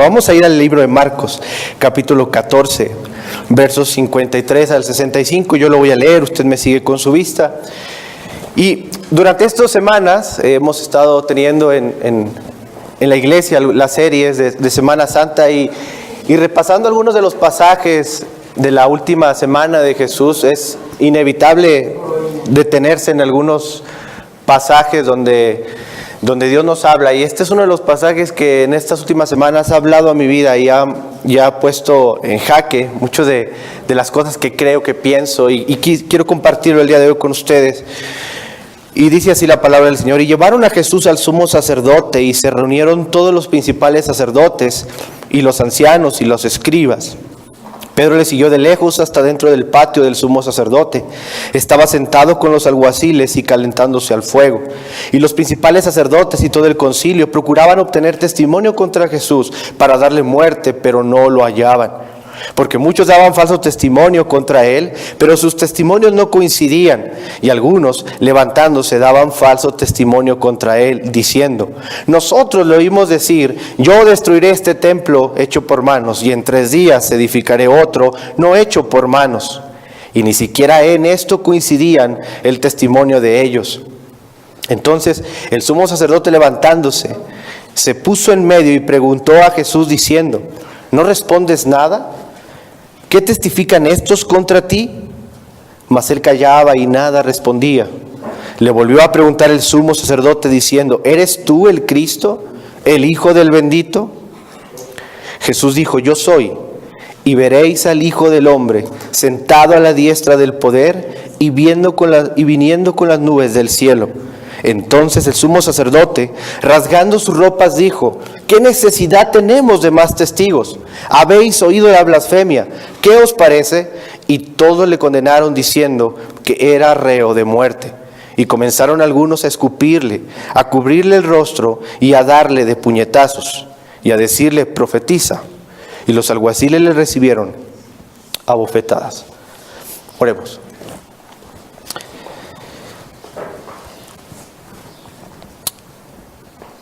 Vamos a ir al libro de Marcos, capítulo 14, versos 53 al 65. Yo lo voy a leer, usted me sigue con su vista. Y durante estas semanas hemos estado teniendo en la iglesia las series de Semana Santa y repasando algunos de los pasajes de la última semana de Jesús. Es inevitable detenerse en algunos pasajes donde Dios nos habla, y este es uno de los pasajes que en estas últimas semanas ha hablado a mi vida y ha puesto en jaque muchas de las cosas que creo, que pienso, y quiero compartirlo el día de hoy con ustedes. Y dice así la palabra del Señor: y llevaron a Jesús al sumo sacerdote, y se reunieron todos los principales sacerdotes y los ancianos y los escribas. Pedro le siguió de lejos hasta dentro del patio del sumo sacerdote. Estaba sentado con los alguaciles y calentándose al fuego. Y los principales sacerdotes y todo el concilio procuraban obtener testimonio contra Jesús para darle muerte, pero no lo hallaban. Porque muchos daban falso testimonio contra él, pero sus testimonios no coincidían. Y algunos, levantándose, daban falso testimonio contra él, diciendo: nosotros le oímos decir, yo destruiré este templo hecho por manos, y en 3 días edificaré otro no hecho por manos. Y ni siquiera en esto coincidían el testimonio de ellos. Entonces el sumo sacerdote, levantándose, se puso en medio y preguntó a Jesús diciendo: ¿no respondes nada? ¿Qué testifican estos contra ti? Mas él callaba y nada respondía. Le volvió a preguntar el sumo sacerdote diciendo: ¿eres tú el Cristo, el Hijo del Bendito? Jesús dijo: yo soy. Y veréis al Hijo del Hombre sentado a la diestra del poder y viniendo con las nubes del cielo. Entonces el sumo sacerdote, rasgando sus ropas, dijo: ¿qué necesidad tenemos de más testigos? ¿Habéis oído la blasfemia? ¿Qué os parece? Y todos le condenaron diciendo que era reo de muerte. Y comenzaron algunos a escupirle, a cubrirle el rostro y a darle de puñetazos y a decirle: profetiza. Y los alguaciles le recibieron a bofetadas. Oremos.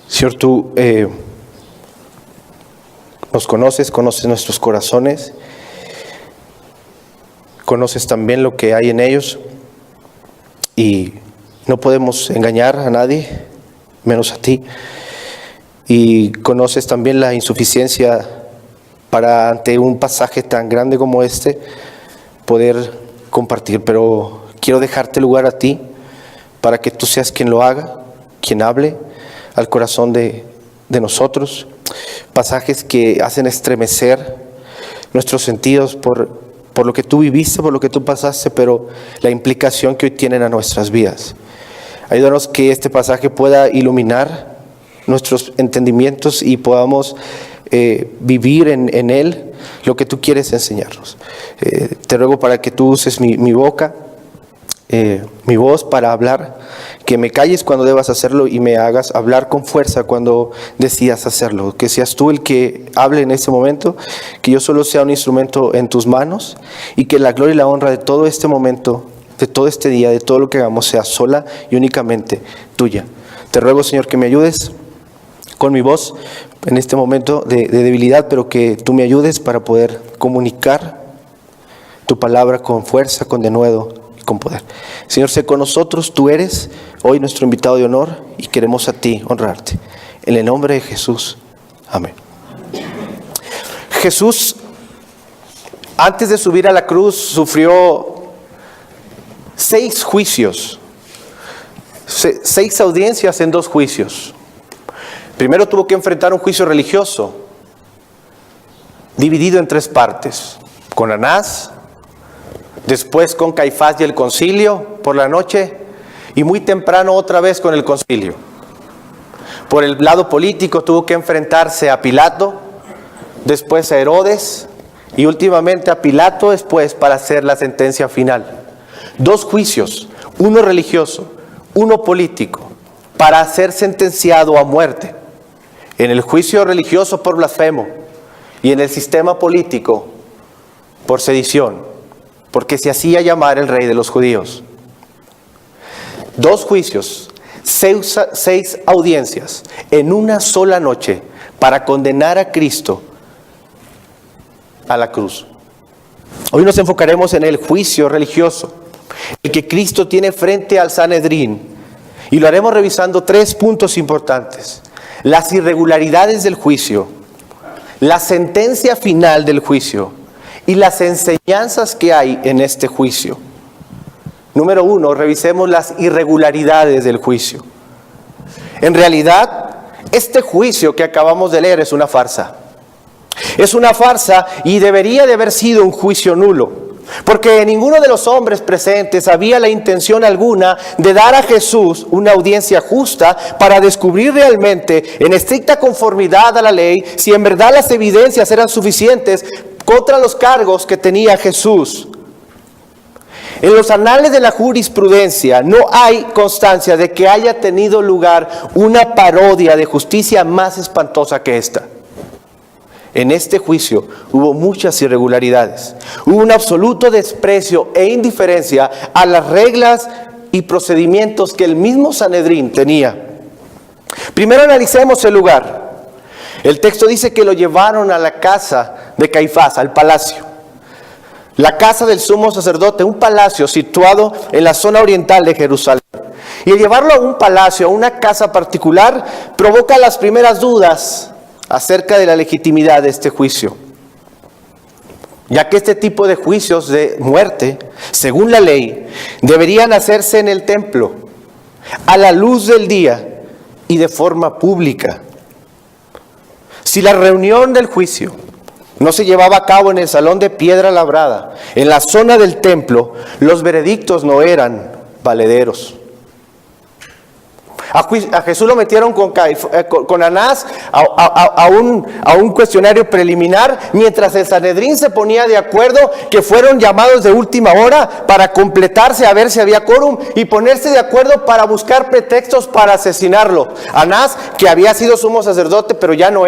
Señor, tú nos conoces nuestros corazones, conoces también lo que hay en ellos, y no podemos engañar a nadie, menos a ti. Y conoces también la insuficiencia para, ante un pasaje tan grande como este, poder compartir. Pero quiero dejarte lugar a ti para que tú seas quien lo haga, quien hable al corazón de nosotros. Pasajes que hacen estremecer nuestros sentidos por lo que tú viviste, por lo que tú pasaste, pero la implicación que hoy tienen a nuestras vidas. Ayúdanos que este pasaje pueda iluminar nuestros entendimientos y podamos vivir en él lo que tú quieres enseñarnos. Te ruego para que tú uses mi boca, mi voz para hablar, que me calles cuando debas hacerlo y me hagas hablar con fuerza cuando decidas hacerlo. Que seas tú el que hable en este momento, que yo solo sea un instrumento en tus manos, y que la gloria y la honra de todo este momento, de todo este día, de todo lo que hagamos, sea sola y únicamente tuya. Te ruego, Señor, que me ayudes con mi voz en este momento de debilidad, pero que tú me ayudes para poder comunicar tu palabra con fuerza, con denuedo, con poder. Señor, sé con nosotros. Tú eres hoy nuestro invitado de honor y queremos a ti honrarte. En el nombre de Jesús. Amén. Jesús, antes de subir a la cruz, sufrió 6 juicios, 6 audiencias en 2 juicios. Primero tuvo que enfrentar un juicio religioso, dividido en 3 partes, con Anás, después con Caifás y el concilio por la noche, y muy temprano otra vez con el concilio. Por el lado político tuvo que enfrentarse a Pilato, después a Herodes y últimamente a Pilato después para hacer la sentencia final. 2 juicios, uno religioso, uno político, para ser sentenciado a muerte. En el juicio religioso por blasfemo y en el sistema político por sedición, porque se hacía llamar el rey de los judíos. 2 juicios, 6 audiencias en una sola noche para condenar a Cristo a la cruz. Hoy nos enfocaremos en el juicio religioso, el que Cristo tiene frente al Sanedrín, y lo haremos revisando 3 puntos importantes: las irregularidades del juicio, la sentencia final del juicio y las enseñanzas que hay en este juicio. Número 1, revisemos las irregularidades del juicio. En realidad, este juicio que acabamos de leer es una farsa. Es una farsa y debería de haber sido un juicio nulo, porque ninguno de los hombres presentes había la intención alguna de dar a Jesús una audiencia justa para descubrir realmente, en estricta conformidad a la ley, si en verdad las evidencias eran suficientes contra los cargos que tenía Jesús. En los anales de la jurisprudencia no hay constancia de que haya tenido lugar una parodia de justicia más espantosa que esta. En este juicio hubo muchas irregularidades. Hubo un absoluto desprecio e indiferencia a las reglas y procedimientos que el mismo Sanedrín tenía. Primero analicemos el lugar. El texto dice que lo llevaron a la casa de Caifás, al palacio. La casa del sumo sacerdote, un palacio situado en la zona oriental de Jerusalén. Y el llevarlo a un palacio, a una casa particular, provoca las primeras dudas acerca de la legitimidad de este juicio, ya que este tipo de juicios de muerte, según la ley, deberían hacerse en el templo, a la luz del día y de forma pública. Si la reunión del juicio no se llevaba a cabo en el salón de piedra labrada, en la zona del templo, los veredictos no eran valederos. A Jesús lo metieron con Anás a un cuestionario preliminar, mientras el Sanedrín se ponía de acuerdo, que fueron llamados de última hora para completarse a ver si había quórum y ponerse de acuerdo para buscar pretextos para asesinarlo. Anás, que había sido sumo sacerdote, pero ya no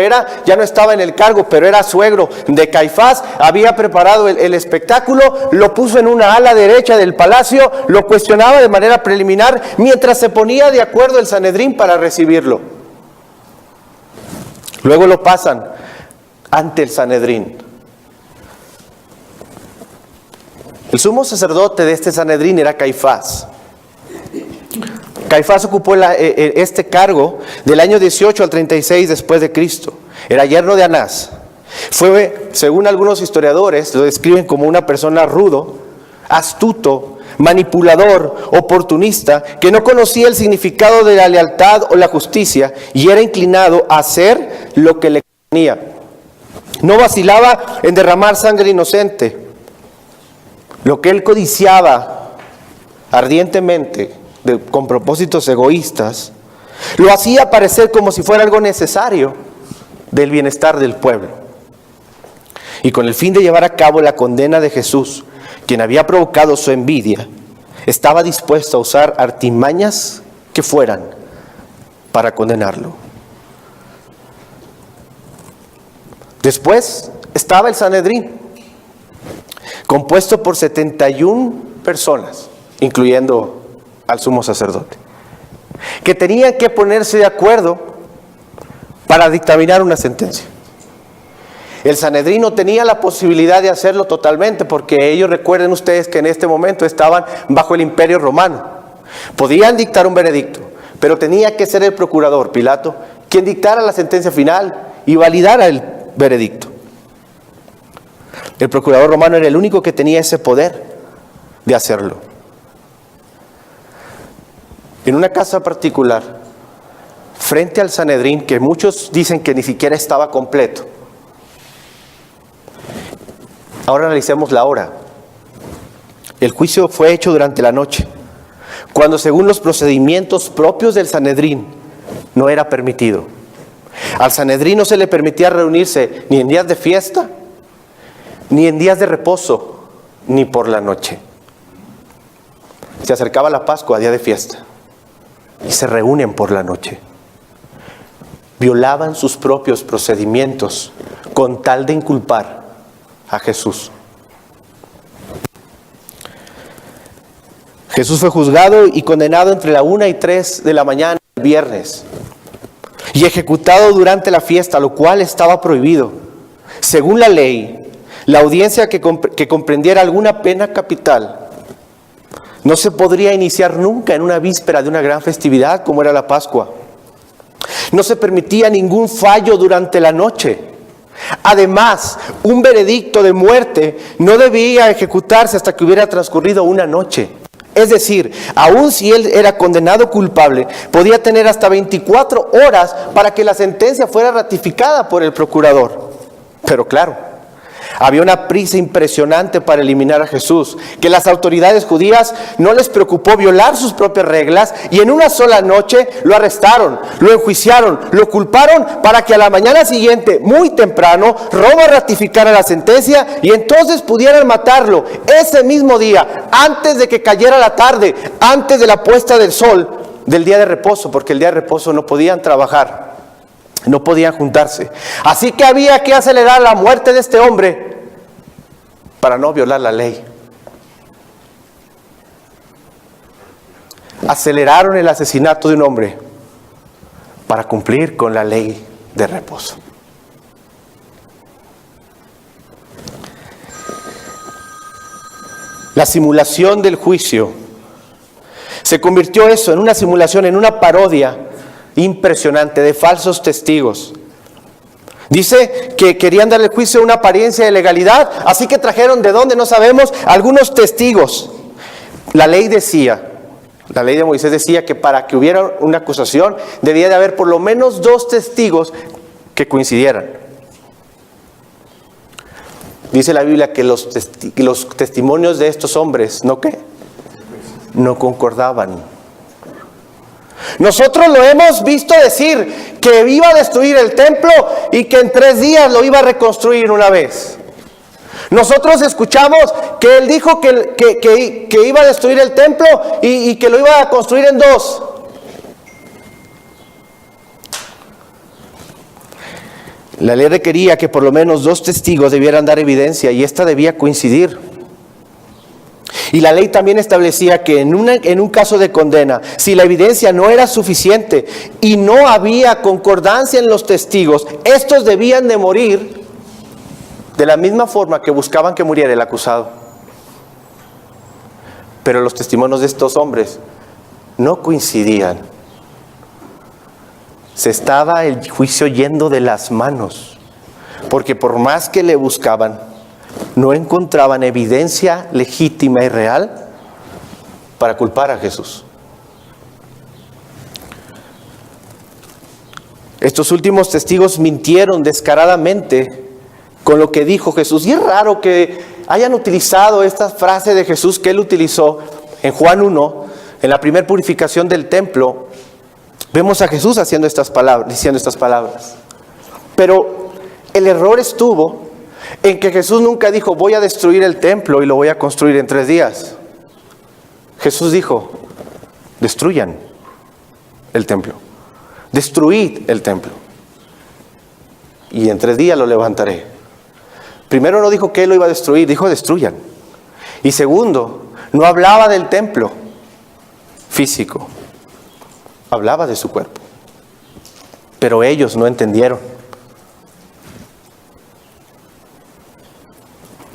estaba en el cargo, pero era suegro de Caifás, había preparado el espectáculo, lo puso en una ala derecha del palacio, lo cuestionaba de manera preliminar, mientras se ponía de acuerdo el Sanedrín para recibirlo. Luego lo pasan ante el Sanedrín. El sumo sacerdote de este Sanedrín era Caifás. Caifás ocupó este cargo del año 18 al 36 después de Cristo. Era yerno de Anás. Fue, según algunos historiadores, lo describen como una persona rudo, astuto, manipulador, oportunista, que no conocía el significado de la lealtad o la justicia y era inclinado a hacer lo que le convenía. No vacilaba en derramar sangre inocente. Lo que él codiciaba ardientemente, con propósitos egoístas, lo hacía parecer como si fuera algo necesario del bienestar del pueblo. Y con el fin de llevar a cabo la condena de Jesús, quien había provocado su envidia, estaba dispuesto a usar artimañas que fueran para condenarlo. Después estaba el Sanedrín, compuesto por 71 personas, incluyendo al sumo sacerdote, que tenían que ponerse de acuerdo para dictaminar una sentencia. El Sanedrín no tenía la posibilidad de hacerlo totalmente, porque ellos, recuerden ustedes que en este momento estaban bajo el imperio romano. Podían dictar un veredicto, pero tenía que ser el procurador, Pilato, quien dictara la sentencia final y validara el veredicto. El procurador romano era el único que tenía ese poder de hacerlo. En una casa particular, frente al Sanedrín, que muchos dicen que ni siquiera estaba completo. Ahora analicemos la hora. El juicio fue hecho durante la noche, cuando según los procedimientos propios del Sanedrín no era permitido. Al Sanedrín no se le permitía reunirse ni en días de fiesta, ni en días de reposo, ni por la noche. Se acercaba la Pascua, día de fiesta, y se reúnen por la noche. Violaban sus propios procedimientos con tal de inculpar a Jesús. Jesús fue juzgado y condenado entre la 1 y 3 de la mañana el viernes y ejecutado durante la fiesta, lo cual estaba prohibido. Según la ley, la audiencia que comprendiera alguna pena capital no se podría iniciar nunca en una víspera de una gran festividad como era la Pascua. No se permitía ningún fallo durante la noche. Además, un veredicto de muerte no debía ejecutarse hasta que hubiera transcurrido una noche. Es decir, aun si él era condenado culpable, podía tener hasta 24 horas para que la sentencia fuera ratificada por el procurador. Pero claro, había una prisa impresionante para eliminar a Jesús, que las autoridades judías no les preocupó violar sus propias reglas y en una sola noche lo arrestaron, lo enjuiciaron, lo culparon para que a la mañana siguiente, muy temprano, Roma ratificara la sentencia y entonces pudieran matarlo ese mismo día, antes de que cayera la tarde, antes de la puesta del sol del día de reposo, porque el día de reposo no podían trabajar. No podían juntarse. Así que había que acelerar la muerte de este hombre para no violar la ley. Aceleraron el asesinato de un hombre para cumplir con la ley de reposo. La simulación del juicio se convirtió eso en una simulación, en una parodia impresionante de falsos testigos. Dice que querían darle juicio una apariencia de legalidad, así que trajeron, ¿de dónde? No sabemos, algunos testigos. La ley de Moisés decía que para que hubiera una acusación debía de haber por lo menos 2 testigos que coincidieran. Dice la Biblia que los testimonios de estos hombres, no concordaban. Nosotros lo hemos visto decir que iba a destruir el templo y que en 3 días lo iba a reconstruir una vez. Nosotros escuchamos que él dijo que iba a destruir el templo y que lo iba a construir en 2. La ley requería que por lo menos 2 testigos debieran dar evidencia y esta debía coincidir. Y la ley también establecía que en un caso de condena, si la evidencia no era suficiente y no había concordancia en los testigos, estos debían de morir de la misma forma que buscaban que muriera el acusado. Pero los testimonios de estos hombres no coincidían. Se estaba el juicio yendo de las manos, porque por más que le buscaban, no encontraban evidencia legítima y real para culpar a Jesús. Estos últimos testigos mintieron descaradamente con lo que dijo Jesús. Y es raro que hayan utilizado esta frase de Jesús que él utilizó en Juan 1, en la primera purificación del templo. Vemos a Jesús diciendo estas palabras. Pero el error estuvo en que Jesús nunca dijo, voy a destruir el templo y lo voy a construir en 3 días. Jesús dijo, destruyan el templo. Destruid el templo. Y en 3 días lo levantaré. Primero no dijo que él lo iba a destruir, dijo destruyan. Y segundo, no hablaba del templo físico. Hablaba de su cuerpo. Pero ellos no entendieron.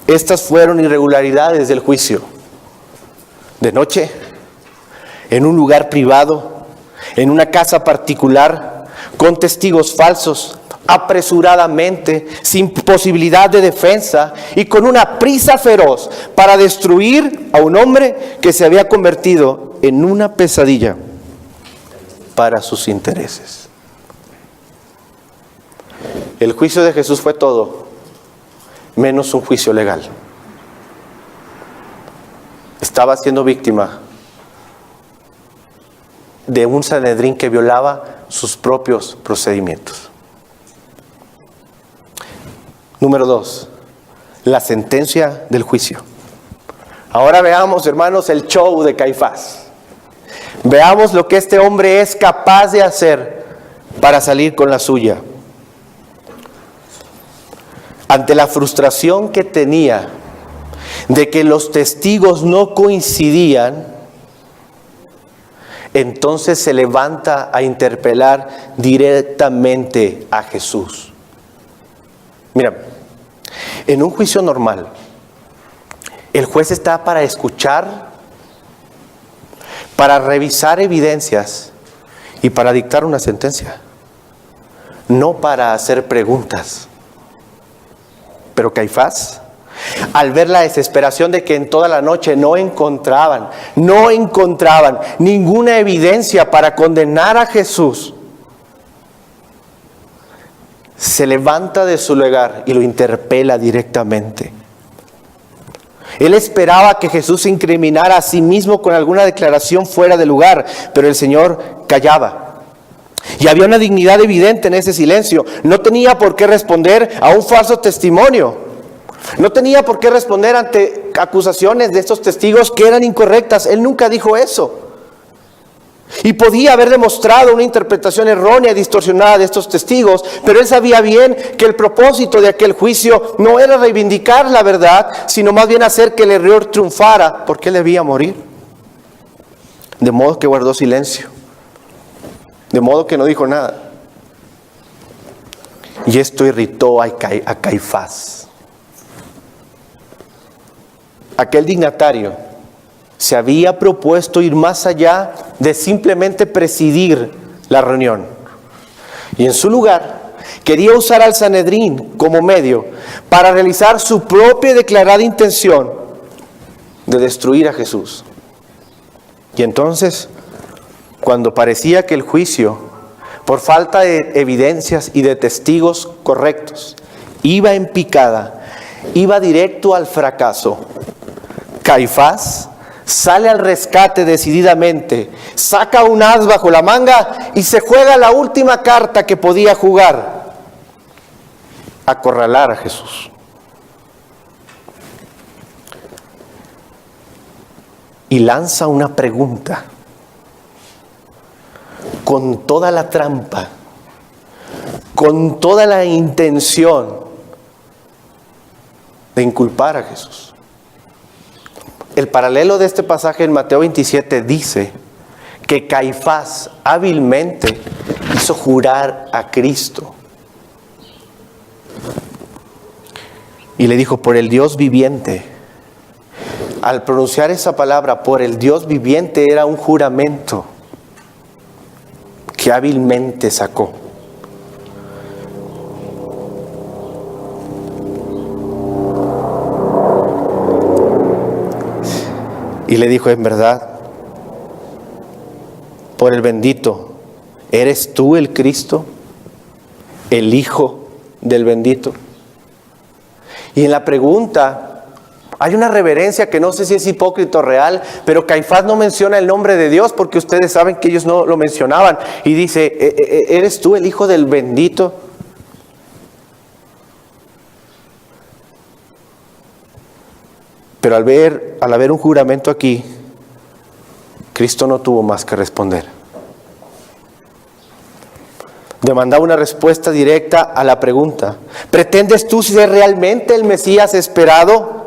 Estas fueron irregularidades del juicio. De noche, en un lugar privado, en una casa particular, con testigos falsos, apresuradamente, sin posibilidad de defensa y con una prisa feroz para destruir a un hombre que se había convertido en una pesadilla para sus intereses. El juicio de Jesús fue todo menos un juicio legal. Estaba siendo víctima de un Sanedrín que violaba sus propios procedimientos. Número 2, la sentencia del juicio. Ahora veamos, hermanos, el show de Caifás. Veamos lo que este hombre es capaz de hacer para salir con la suya. Ante la frustración que tenía de que los testigos no coincidían, entonces se levanta a interpelar directamente a Jesús. Mira, En un juicio normal, el juez está para escuchar, para revisar evidencias y para dictar una sentencia, no para hacer preguntas. Pero Caifás, al ver la desesperación de que en toda la noche no encontraban ninguna evidencia para condenar a Jesús, se levanta de su lugar y lo interpela directamente. Él esperaba que Jesús se incriminara a sí mismo con alguna declaración fuera de lugar, pero el Señor callaba. Y había una dignidad evidente en ese silencio. No tenía por qué responder a un falso testimonio. No tenía por qué responder ante acusaciones de estos testigos que eran incorrectas. Él nunca dijo eso. Y podía haber demostrado una interpretación errónea y distorsionada de estos testigos, pero él sabía bien que el propósito de aquel juicio no era reivindicar la verdad, sino más bien hacer que el error triunfara, porque él debía morir. De modo que guardó silencio, de modo que no dijo nada. Y esto irritó a Caifás. Aquel dignatario se había propuesto ir más allá de simplemente presidir la reunión. Y en su lugar, quería usar al Sanedrín como medio para realizar su propia declarada intención de destruir a Jesús. Y entonces, cuando parecía que el juicio, por falta de evidencias y de testigos correctos, iba en picada, iba directo al fracaso, Caifás sale al rescate decididamente, saca un as bajo la manga y se juega la última carta que podía jugar: acorralar a Jesús. Y lanza una pregunta con toda la trampa, con toda la intención de inculpar a Jesús. El paralelo de este pasaje en Mateo 27 dice que Caifás hábilmente hizo jurar a Cristo. Y le dijo: por el Dios viviente. Al pronunciar esa palabra, por el Dios viviente, era un juramento que hábilmente sacó. Y le dijo: en verdad, por el bendito, ¿eres tú el Cristo, el Hijo del bendito? Y en la pregunta hay una reverencia que no sé si es hipócrita o real, pero Caifás no menciona el nombre de Dios porque ustedes saben que ellos no lo mencionaban. Y dice: ¿eres tú el Hijo del bendito? Pero al haber un juramento aquí, Cristo no tuvo más que responder. Demandaba una respuesta directa a la pregunta: ¿pretendes tú ser realmente el Mesías esperado?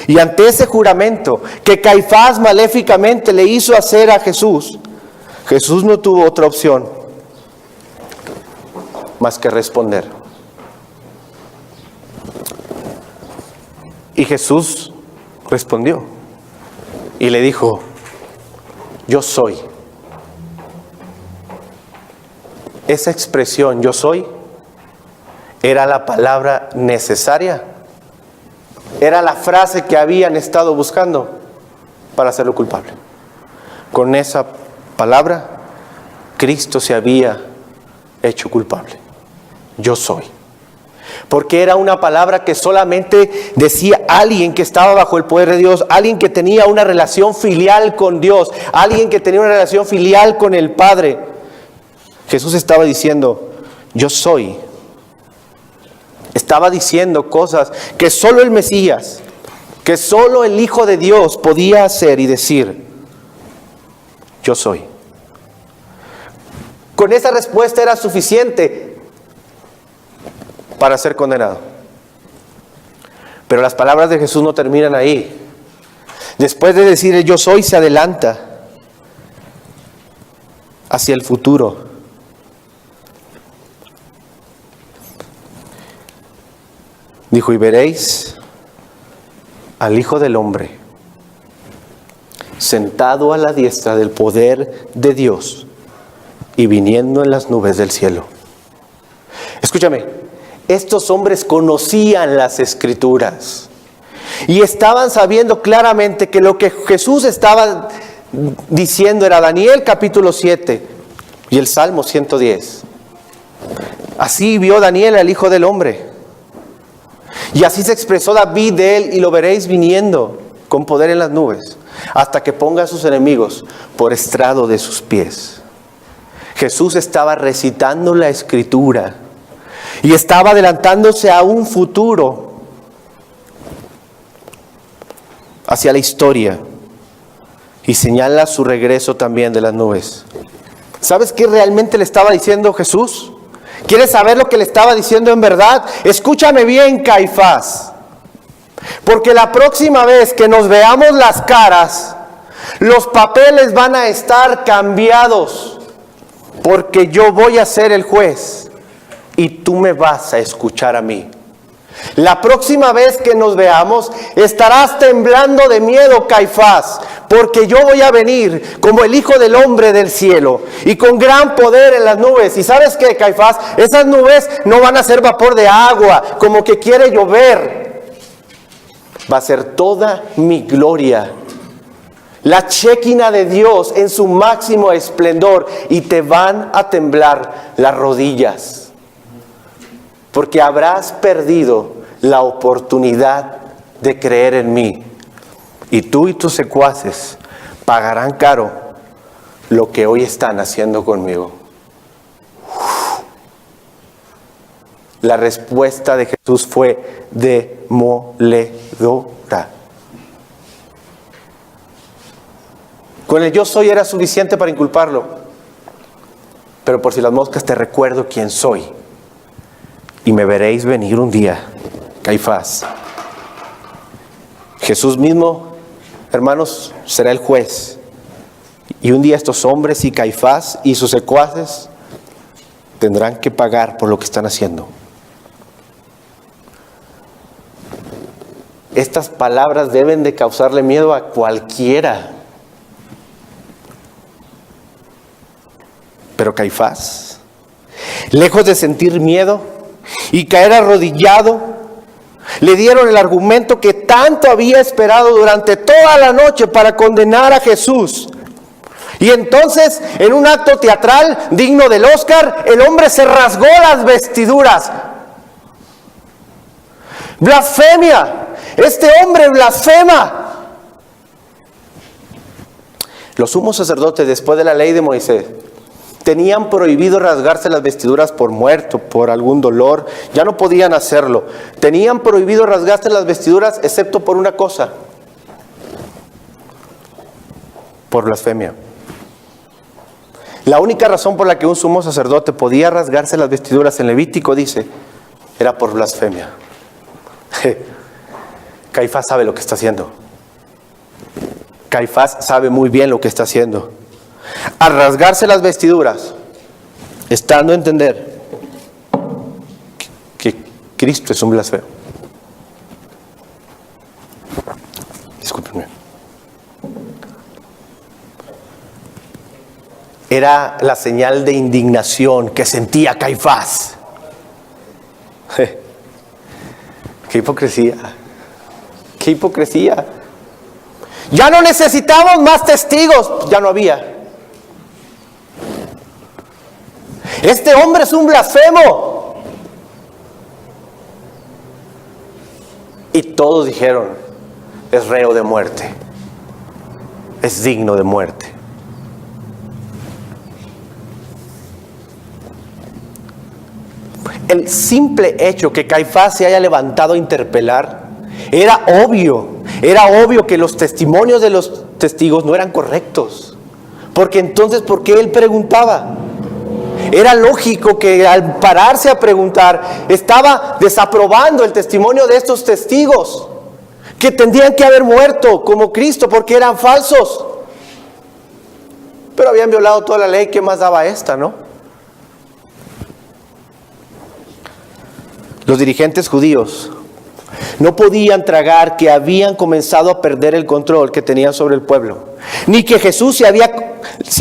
Y ante ese juramento que Caifás maléficamente le hizo hacer a Jesús, Jesús no tuvo otra opción más que responder. Y Jesús respondió y le dijo: yo soy. Esa expresión, yo soy, era la palabra necesaria, era la frase que habían estado buscando para hacerlo culpable. Con esa palabra, Cristo se había hecho culpable. Yo soy. Porque era una palabra que solamente decía alguien que estaba bajo el poder de Dios, alguien que tenía una relación filial con Dios, alguien que tenía una relación filial con el Padre. Jesús estaba diciendo: yo soy. Estaba diciendo cosas que solo el Mesías, que solo el Hijo de Dios podía hacer y decir: yo soy. Con esa respuesta era suficiente para ser condenado. Pero las palabras de Jesús no terminan ahí. Después de decir el yo soy, se adelanta hacia el futuro. Dijo, y veréis al Hijo del Hombre sentado a la diestra del poder de Dios y viniendo en las nubes del cielo. Escúchame, estos hombres conocían las Escrituras y estaban sabiendo claramente que lo que Jesús estaba diciendo era Daniel capítulo 7 y el Salmo 110. Así vio Daniel al Hijo del Hombre. Y así se expresó David de él, y lo veréis viniendo con poder en las nubes, hasta que ponga a sus enemigos por estrado de sus pies. Jesús estaba recitando la Escritura y estaba adelantándose a un futuro, hacia la historia, y señala su regreso también de las nubes. ¿Sabes qué realmente le estaba diciendo Jesús? ¿Quieres saber lo que le estaba diciendo en verdad? Escúchame bien, Caifás. Porque la próxima vez que nos veamos las caras, los papeles van a estar cambiados. Porque yo voy a ser el juez y tú me vas a escuchar a mí. La próxima vez que nos veamos, estarás temblando de miedo, Caifás, porque yo voy a venir como el Hijo del Hombre del cielo y con gran poder en las nubes. ¿Y sabes qué, Caifás? Esas nubes no van a ser vapor de agua, como que quiere llover. Va a ser toda mi gloria, la Shekinah de Dios en su máximo esplendor, y te van a temblar las rodillas. Porque habrás perdido la oportunidad de creer en mí. Y tú y tus secuaces pagarán caro lo que hoy están haciendo conmigo. La respuesta de Jesús fue demoledora. Con el yo soy era suficiente para inculparlo. Pero por si las moscas te recuerdo quién soy. Y me veréis venir un día, Caifás. Jesús mismo, hermanos, será el juez. Y un día estos hombres y Caifás y sus secuaces tendrán que pagar por lo que están haciendo. Estas palabras deben de causarle miedo a cualquiera. Pero Caifás, lejos de sentir miedo y caer arrodillado, le dieron el argumento que tanto había esperado durante toda la noche para condenar a Jesús. Y entonces, en un acto teatral digno del Oscar, el hombre se rasgó las vestiduras. ¡Blasfemia! ¡Este hombre blasfema! Los sumos sacerdotes, después de la ley de Moisés, tenían prohibido rasgarse las vestiduras por muerto, por algún dolor. Ya no podían hacerlo. Tenían prohibido rasgarse las vestiduras excepto por una cosa: por blasfemia. La única razón por la que un sumo sacerdote podía rasgarse las vestiduras en Levítico, dice, era por blasfemia. Caifás sabe lo que está haciendo. Caifás sabe muy bien lo que está haciendo. Al rasgarse las vestiduras, está dando a entender que Cristo es un blasfemo. Discúlpenme. Era la señal de indignación que sentía Caifás. ¡Qué hipocresía! ¡Qué hipocresía! Ya no necesitamos más testigos, ya no había. Este hombre es un blasfemo. Y todos dijeron, es reo de muerte, es digno de muerte. El simple hecho que Caifás se haya levantado a interpelar era obvio que los testimonios de los testigos no eran correctos. Porque entonces, ¿por qué él preguntaba? Era lógico que al pararse a preguntar, estaba desaprobando el testimonio de estos testigos, que tendrían que haber muerto como Cristo porque eran falsos. Pero habían violado toda la ley, ¿qué más daba esta, no? Los dirigentes judíos No podían tragar que habían comenzado a perder el control que tenían sobre el pueblo, ni que Jesús se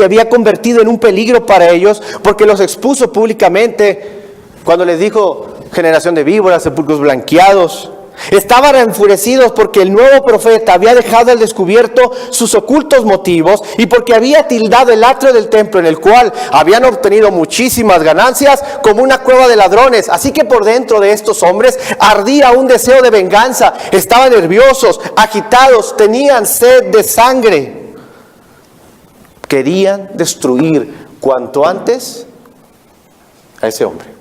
había convertido en un peligro para ellos, porque los expuso públicamente cuando les dijo: generación de víboras, sepulcros blanqueados. Estaban enfurecidos porque el nuevo profeta había dejado al descubierto sus ocultos motivos y porque había tildado el atrio del templo, en el cual habían obtenido muchísimas ganancias, como una cueva de ladrones. Así que por dentro de estos hombres ardía un deseo de venganza. Estaban nerviosos, agitados, tenían sed de sangre. Querían destruir cuanto antes a ese hombre.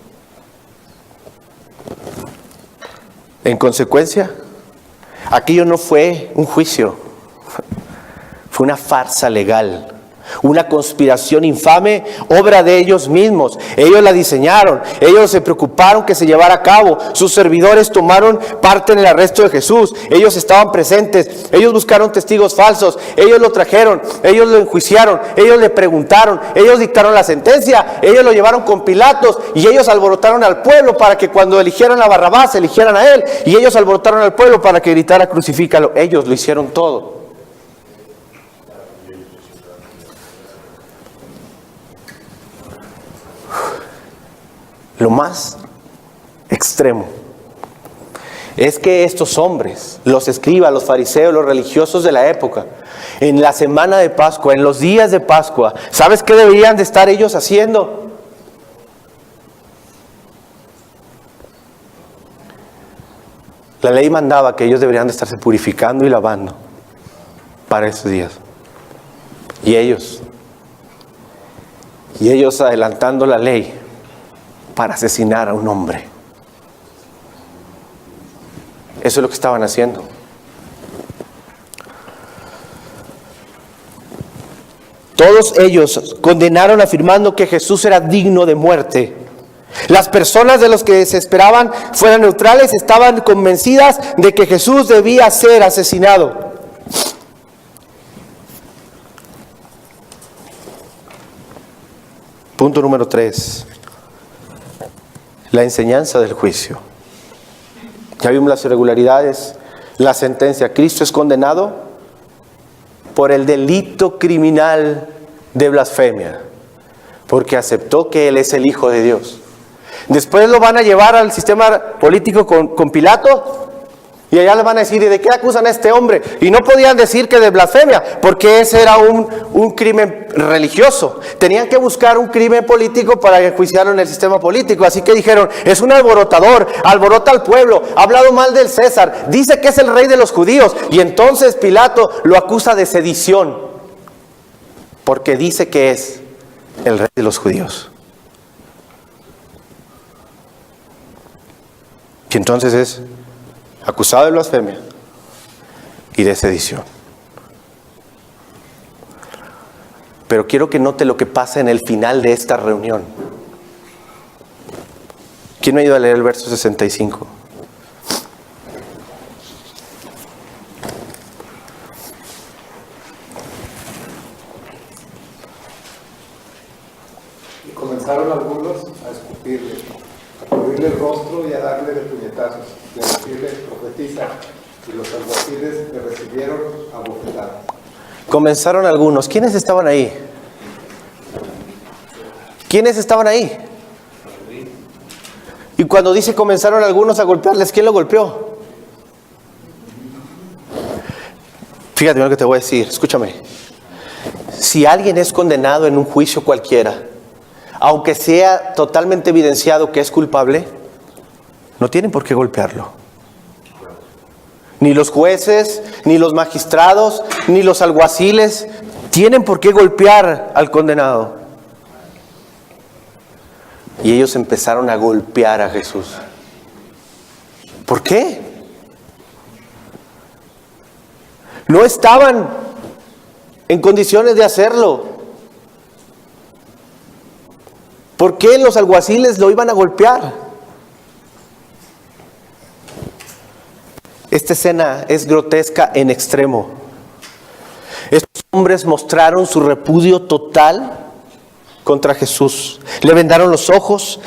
En consecuencia, aquello no fue un juicio, fue una farsa legal, una conspiración infame, obra de ellos mismos. Ellos la diseñaron, ellos se preocuparon que se llevara a cabo. Sus servidores tomaron parte en el arresto de Jesús, ellos estaban presentes, ellos buscaron testigos falsos, ellos lo trajeron, ellos lo enjuiciaron, ellos le preguntaron, ellos dictaron la sentencia, ellos lo llevaron con Pilatos y ellos alborotaron al pueblo para que cuando eligieran a Barrabás, eligieran a él, y ellos alborotaron al pueblo para que gritara: crucifícalo. Ellos lo hicieron todo. Lo más extremo es que estos hombres, los escribas, los fariseos, los religiosos de la época, en la semana de Pascua, en los días de Pascua, ¿sabes qué deberían de estar ellos haciendo? La ley mandaba que ellos deberían de estarse purificando y lavando para esos días. Y ellos adelantando la ley para asesinar a un hombre. Eso es lo que estaban haciendo. Todos ellos condenaron afirmando que Jesús era digno de muerte. Las personas de los que se esperaban fueran neutrales estaban convencidas de que Jesús debía ser asesinado. Punto número 3. La enseñanza del juicio. Ya vimos las irregularidades, la sentencia. Cristo es condenado por el delito criminal de blasfemia, porque aceptó que Él es el Hijo de Dios. Después lo van a llevar al sistema político con Pilato, y allá le van a decir: ¿y de qué acusan a este hombre? Y no podían decir que de blasfemia, porque ese era un crimen religioso. Tenían que buscar un crimen político para enjuiciarlo en el sistema político. Así que dijeron: es un alborotador, alborota al pueblo, ha hablado mal del César, dice que es el rey de los judíos. Y entonces Pilato lo acusa de sedición, porque dice que es el rey de los judíos. Y entonces es acusado de blasfemia y de sedición. Pero quiero que note lo que pasa en el final de esta reunión. ¿Quién me ayuda a leer el verso 65? Y comenzaron algunos a escupirle, a cubrirle el rostro y a darle de puñetazos, y a decirle: profetiza. Y los alguaciles le recibieron a bofetadas. Comenzaron algunos. ¿Quiénes estaban ahí? ¿Quiénes estaban ahí? Y cuando dice comenzaron algunos a golpearles, ¿quién lo golpeó? Fíjate lo que te voy a decir, escúchame. Si alguien es condenado en un juicio cualquiera, aunque sea totalmente evidenciado que es culpable, no tienen por qué golpearlo. Ni los jueces, ni los magistrados, ni los alguaciles tienen por qué golpear al condenado. Y ellos empezaron a golpear a Jesús. ¿Por qué? No estaban en condiciones de hacerlo. ¿Por qué los alguaciles lo iban a golpear? Esta escena es grotesca en extremo. Estos hombres mostraron su repudio total contra Jesús. Le vendaron los ojos,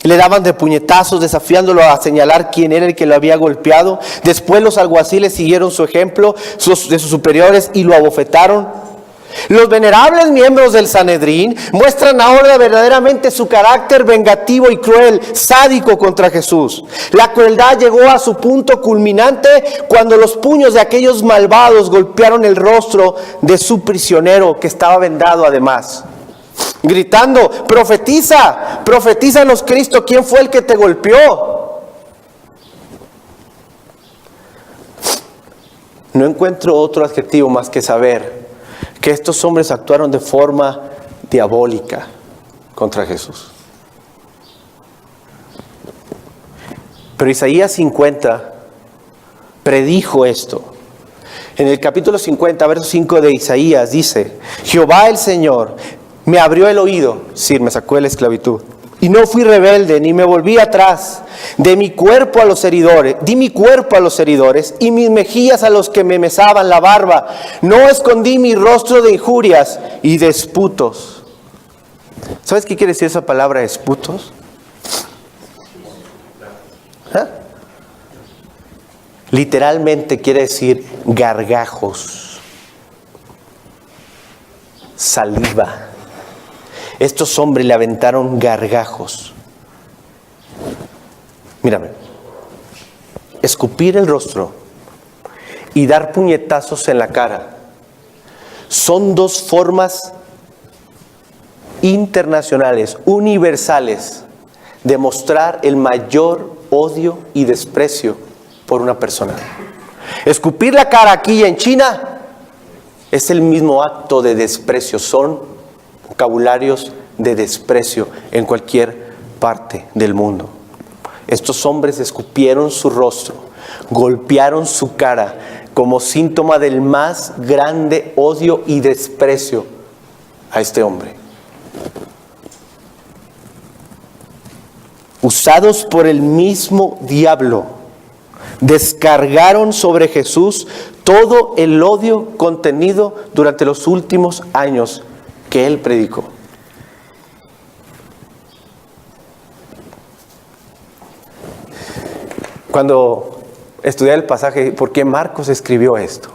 Le daban de puñetazos, desafiándolo a señalar quién era el que lo había golpeado. Después los alguaciles siguieron su ejemplo de sus superiores y lo abofetaron. Los venerables miembros del Sanedrín muestran ahora verdaderamente su carácter vengativo y cruel, sádico contra Jesús. La crueldad llegó a su punto culminante cuando los puños de aquellos malvados golpearon el rostro de su prisionero, que estaba vendado además, gritando: profetiza, profetízanos, Cristo, ¿quién fue el que te golpeó? No encuentro otro adjetivo más que saber que estos hombres actuaron de forma diabólica contra Jesús. Pero Isaías 50 predijo esto. En el capítulo 50, verso 5 de Isaías dice: Jehová el Señor me abrió el oído, sí, me sacó de la esclavitud, y no fui rebelde, ni me volví atrás. Di mi cuerpo a los heridores, y mis mejillas a los que me mesaban la barba. No escondí mi rostro de injurias y disputos. ¿Sabes qué quiere decir esa palabra, disputos? ¿Ah? Literalmente quiere decir gargajos, saliva. Estos hombres le aventaron gargajos. Mírame, escupir el rostro y dar puñetazos en la cara son dos formas internacionales, universales, de mostrar el mayor odio y desprecio por una persona. Escupir la cara aquí en China es el mismo acto de desprecio, son vocabularios de desprecio en cualquier parte del mundo. Estos hombres escupieron su rostro, golpearon su cara como síntoma del más grande odio y desprecio a este hombre. Usados por el mismo diablo, descargaron sobre Jesús todo el odio contenido durante los últimos años que él predicó. Cuando estudié el pasaje, ¿por qué Marcos escribió esto?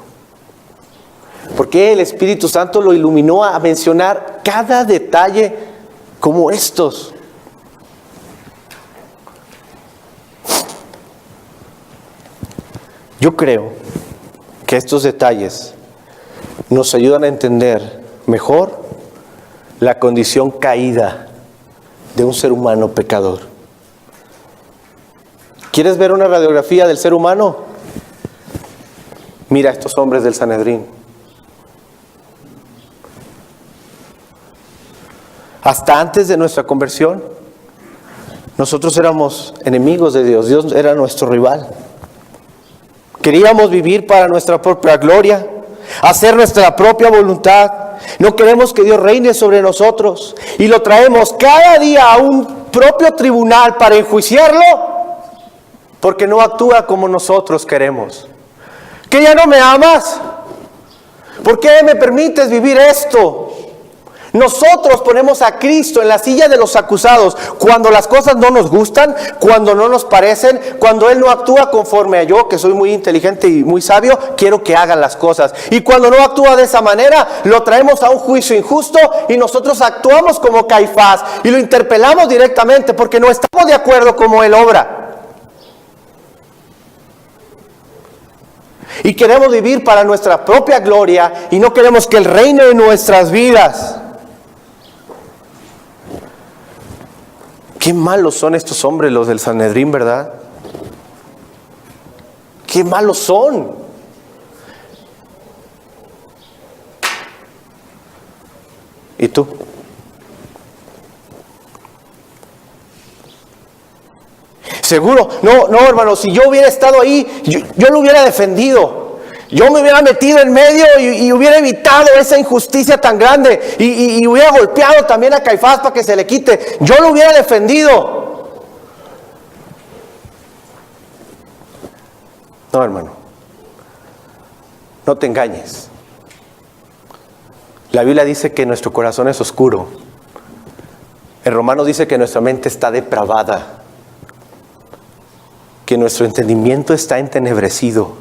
¿Por qué el Espíritu Santo lo iluminó a mencionar cada detalle como estos? Yo creo que estos detalles nos ayudan a entender mejor la condición caída de un ser humano pecador. ¿Quieres ver una radiografía del ser humano? Mira a estos hombres del Sanedrín. Hasta antes de nuestra conversión, nosotros éramos enemigos de Dios. Dios era nuestro rival. Queríamos vivir para nuestra propia gloria, hacer nuestra propia voluntad. No queremos que Dios reine sobre nosotros y lo traemos cada día a un propio tribunal para enjuiciarlo, porque no actúa como nosotros queremos. ¿Que ya no me amas? ¿Por qué me permites vivir esto? Nosotros ponemos a Cristo en la silla de los acusados cuando las cosas no nos gustan, cuando no nos parecen, cuando Él no actúa conforme a yo, que soy muy inteligente y muy sabio, quiero que hagan las cosas. Y cuando no actúa de esa manera, lo traemos a un juicio injusto y nosotros actuamos como Caifás y lo interpelamos directamente porque no estamos de acuerdo como Él obra. Y queremos vivir para nuestra propia gloria y no queremos que Él reine en nuestras vidas. Qué malos son estos hombres, los del Sanedrín, ¿verdad? Qué malos son. ¿Y tú? Seguro, no hermano, si yo hubiera estado ahí, yo lo hubiera defendido. Yo me hubiera metido en medio y hubiera evitado esa injusticia tan grande y hubiera golpeado también a Caifás para que se le quite. Yo lo hubiera defendido. No, hermano, no te engañes. La Biblia dice que nuestro corazón es oscuro En Romanos dice que nuestra mente está depravada, que nuestro entendimiento está entenebrecido.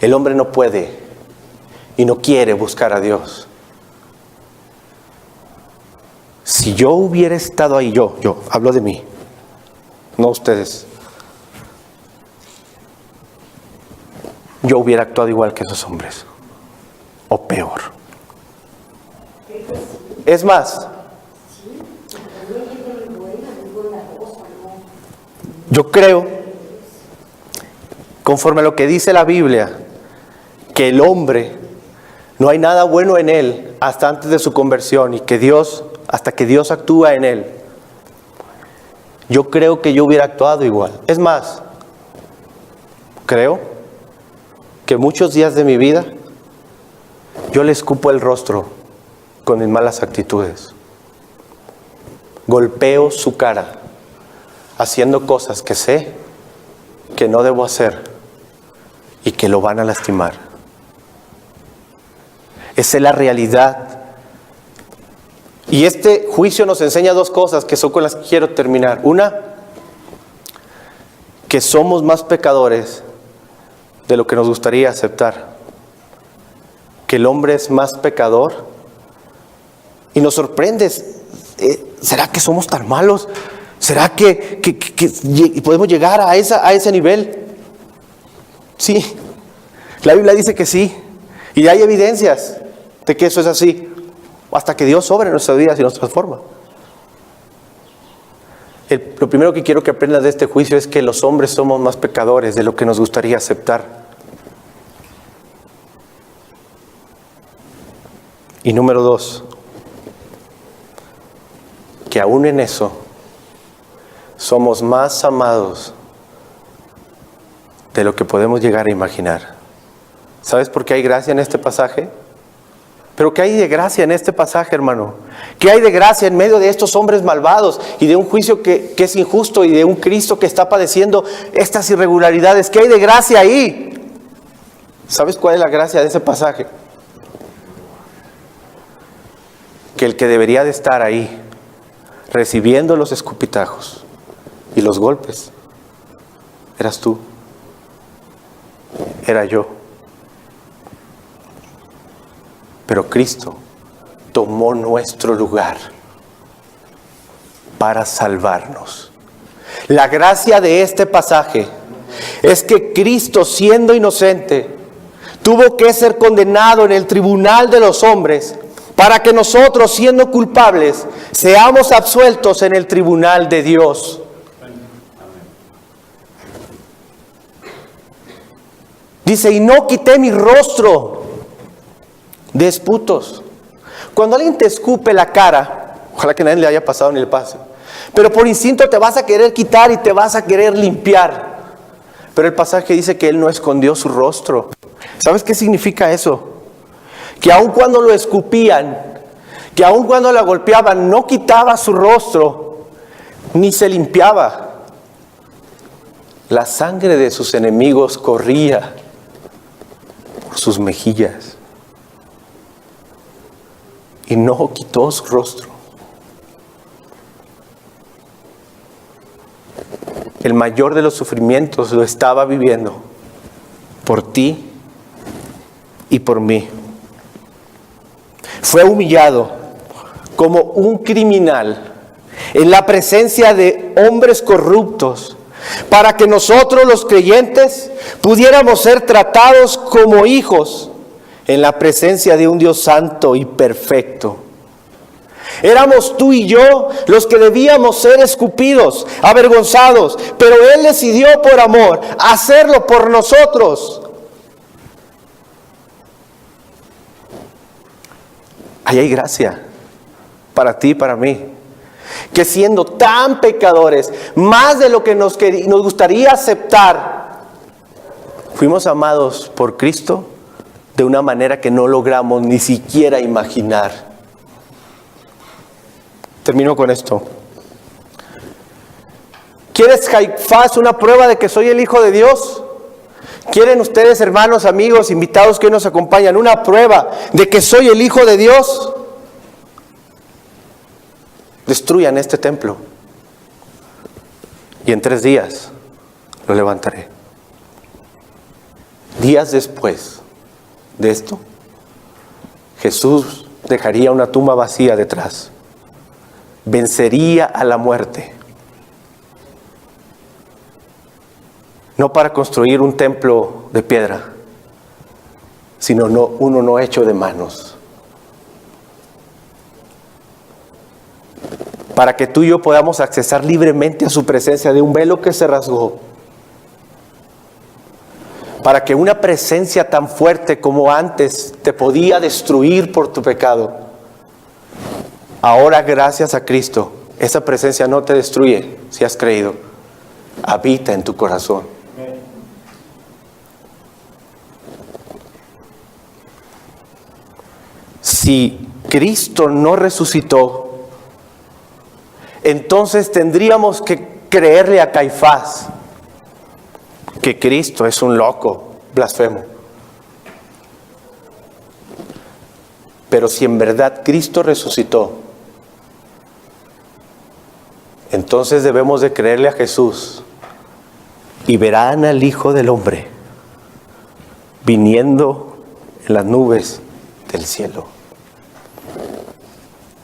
El hombre no puede y no quiere buscar a Dios. Si yo hubiera estado ahí, yo hablo de mí, no ustedes, yo hubiera actuado igual que esos hombres, o peor. Es más, yo creo, conforme a lo que dice la Biblia, que el hombre, no hay nada bueno en él hasta antes de su conversión y que Dios, hasta que Dios actúa en él. Yo creo que yo hubiera actuado igual. Es más, creo que muchos días de mi vida yo le escupo el rostro con mis malas actitudes. Golpeo su cara haciendo cosas que sé que no debo hacer y que lo van a lastimar. Esa es la realidad. Y este juicio nos enseña dos cosas que son con las que quiero terminar. Una, que somos más pecadores de lo que nos gustaría aceptar. Que el hombre es más pecador. Y nos sorprende. ¿Será que somos tan malos? ¿Será que podemos llegar a ese nivel? Sí. La Biblia dice que sí. Y hay evidencias de que eso es así. Hasta que Dios obra en nuestras vidas y nos transforma. Lo primero que quiero que aprendas de este juicio es que los hombres somos más pecadores de lo que nos gustaría aceptar. Y número dos, que aún en eso somos más amados de lo que podemos llegar a imaginar. ¿Sabes por qué hay gracia en este pasaje? Pero ¿qué hay de gracia en este pasaje, hermano? ¿Qué hay de gracia en medio de estos hombres malvados y de un juicio que es injusto y de un Cristo que está padeciendo estas irregularidades? ¿Qué hay de gracia ahí? ¿Sabes cuál es la gracia de ese pasaje? Que el que debería de estar ahí, recibiendo los escupitajos y los golpes, eras tú, era yo. Pero Cristo tomó nuestro lugar para salvarnos. La gracia de este pasaje es que Cristo, siendo inocente, tuvo que ser condenado en el tribunal de los hombres para que nosotros, siendo culpables, seamos absueltos en el tribunal de Dios. Dice, y no quité mi rostro de esputos. Cuando alguien te escupe la cara, ojalá que a nadie le haya pasado ni le pase, pero por instinto te vas a querer quitar y te vas a querer limpiar. Pero el pasaje dice que Él no escondió su rostro. ¿Sabes qué significa eso? Que aun cuando lo escupían, que aun cuando la golpeaban, no quitaba su rostro, ni se limpiaba. La sangre de sus enemigos corría por sus mejillas. Y no quitó su rostro. El mayor de los sufrimientos lo estaba viviendo por ti y por mí. Fue humillado como un criminal en la presencia de hombres corruptos para que nosotros los creyentes pudiéramos ser tratados como hijos en la presencia de un Dios santo y perfecto. Éramos tú y yo los que debíamos ser escupidos, avergonzados, pero Él decidió por amor hacerlo por nosotros. Ahí hay gracia para ti y para mí, que siendo tan pecadores, más de lo que nos gustaría aceptar, fuimos amados por Cristo de una manera que no logramos ni siquiera imaginar. Termino con esto. ¿Quieres, Caifás, una prueba de que soy el Hijo de Dios? ¿Quieren ustedes, hermanos, amigos, invitados que hoy nos acompañan, una prueba de que soy el Hijo de Dios? destruyan este templo y en 3 días lo levantaré. Días después de esto, Jesús dejaría una tumba vacía detrás. Vencería a la muerte. No para construir un templo de piedra, sino uno no hecho de manos. Para que tú y yo podamos accesar libremente a su presencia de un velo que se rasgó. Para que una presencia tan fuerte como antes te podía destruir por tu pecado, ahora gracias a Cristo, esa presencia no te destruye si has creído. Habita en tu corazón. Si Cristo no resucitó, entonces tendríamos que creerle a Caifás que Cristo es un loco, blasfemo. Pero si en verdad Cristo resucitó, entonces debemos de creerle a Jesús y verán al Hijo del Hombre viniendo en las nubes del cielo.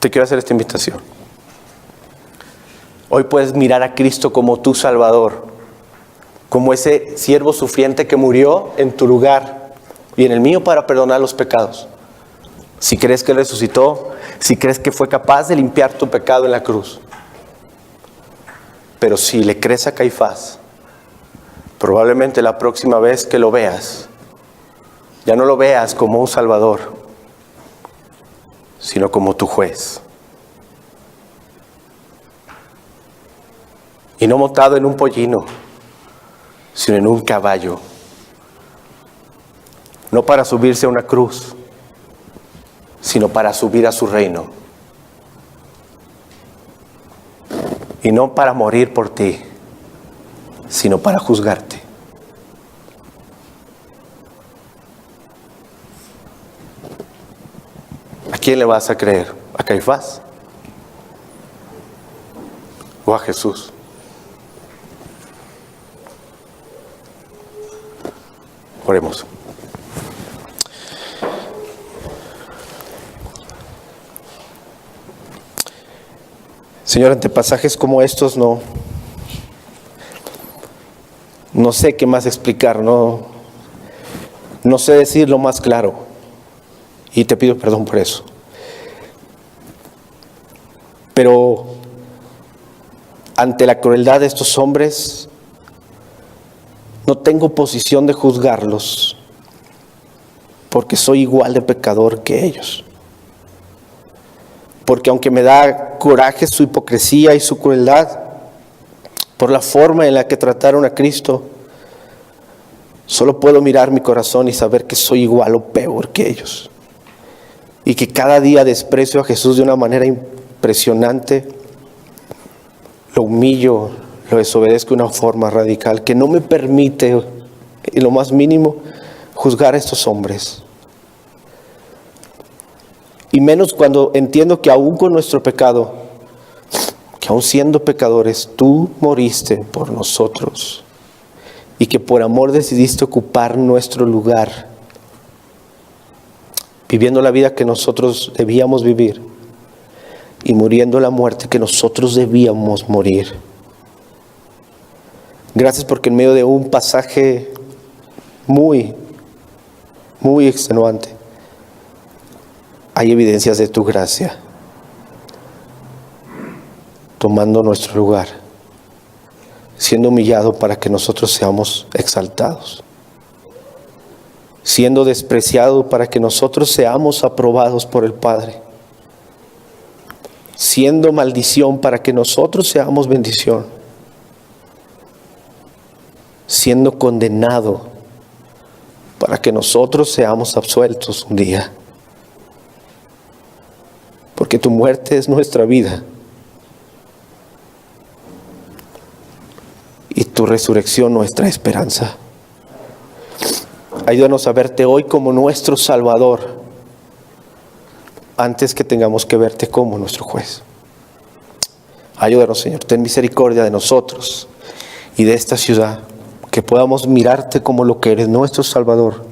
Te quiero hacer esta invitación. Hoy puedes mirar a Cristo como tu Salvador, como ese siervo sufriente que murió en tu lugar y en el mío para perdonar los pecados. Si crees que Él resucitó, si crees que fue capaz de limpiar tu pecado en la cruz. Pero si le crees a Caifás, probablemente la próxima vez que lo veas, ya no lo veas como un Salvador, sino como tu juez. Y no montado en un pollino, sino en un caballo. No para subirse a una cruz, sino para subir a su reino. Y no para morir por ti, sino para juzgarte. ¿A quién le vas a creer? ¿A Caifás? ¿O a Jesús? Oremos. Señor, ante pasajes como estos no sé qué más explicar, no sé decirlo más claro. Y te pido perdón por eso. Pero ante la crueldad de estos hombres, no tengo posición de juzgarlos, porque soy igual de pecador que ellos. Porque aunque me da coraje su hipocresía y su crueldad, por la forma en la que trataron a Cristo, solo puedo mirar mi corazón y saber que soy igual o peor que ellos. Y que cada día desprecio a Jesús de una manera impresionante, lo humillo, lo desobedezco de una forma radical que no me permite, en lo más mínimo, juzgar a estos hombres. Y menos cuando entiendo que aún con nuestro pecado, que aún siendo pecadores, tú moriste por nosotros. Y que por amor decidiste ocupar nuestro lugar, viviendo la vida que nosotros debíamos vivir y muriendo la muerte que nosotros debíamos morir. Gracias porque en medio de un pasaje muy extenuante, hay evidencias de tu gracia, tomando nuestro lugar, siendo humillado para que nosotros seamos exaltados, siendo despreciado para que nosotros seamos aprobados por el Padre, siendo maldición para que nosotros seamos bendición, siendo condenado para que nosotros seamos absueltos un día. Porque tu muerte es nuestra vida y tu resurrección nuestra esperanza. Ayúdanos a verte hoy como nuestro Salvador antes que tengamos que verte como nuestro juez. Ayúdanos, Señor, ten misericordia de nosotros y de esta ciudad, que podamos mirarte como lo que eres, nuestro Salvador,